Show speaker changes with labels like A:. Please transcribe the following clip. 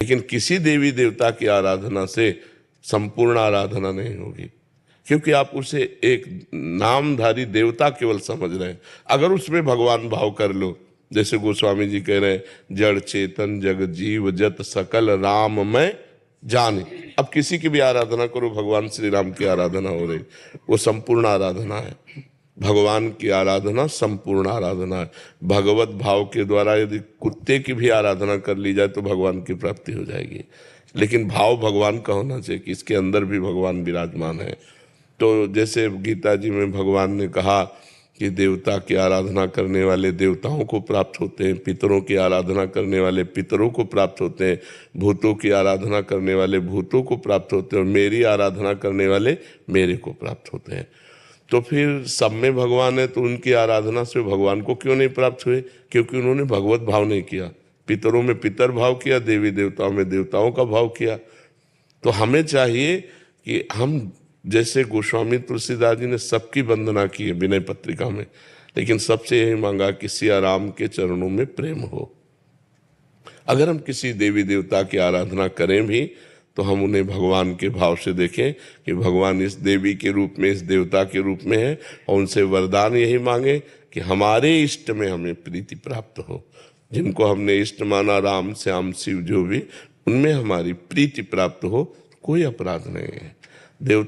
A: लेकिन किसी देवी देवता की आराधना से संपूर्ण आराधना नहीं होगी, क्योंकि आप उसे एक नामधारी देवता केवल समझ रहे हैं। अगर उसमें भगवान भाव कर लो, जैसे गोस्वामी जी कह रहे हैं, जड़ चेतन जग जीव जत सकल राम मैं जाने। अब किसी की भी आराधना करो, भगवान श्री राम की आराधना हो रही, वो संपूर्ण आराधना है। भगवान की आराधना संपूर्ण आराधना है। भगवत भाव के द्वारा यदि कुत्ते की भी आराधना कर ली जाए तो भगवान की प्राप्ति हो जाएगी, लेकिन भाव भगवान का होना चाहिए कि इसके अंदर भी भगवान विराजमान है। तो जैसे गीता जी में भगवान ने कहा कि देवता की आराधना करने वाले देवताओं को प्राप्त होते हैं, पितरों की आराधना करने वाले पितरों को प्राप्त होते हैं, भूतों की आराधना करने वाले भूतों को प्राप्त होते हैं, और मेरी आराधना करने वाले मेरे को प्राप्त होते हैं। तो फिर सब में भगवान है, तो उनकी आराधना से भगवान को क्यों नहीं प्राप्त हुए? क्योंकि उन्होंने भगवत भाव नहीं किया। पितरों में पितर भाव किया, देवी देवताओं में देवताओं का भाव किया। तो हमें चाहिए कि हम, जैसे गोस्वामी तुलसीदास जी ने सबकी वंदना की है विनय पत्रिका में, लेकिन सबसे यही मांगा कि सिया राम के चरणों में प्रेम हो। अगर हम किसी देवी देवता की आराधना करें भी तो हम उन्हें भगवान के भाव से देखें कि भगवान इस देवी के रूप में, इस देवता के रूप में है, और उनसे वरदान यही मांगे कि हमारे इष्ट में हमें प्रीति प्राप्त हो। जिनको हमने इष्ट माना, राम श्याम शिव जो भी, उनमें हमारी प्रीति प्राप्त हो, कोई अपराध नहीं है। देवता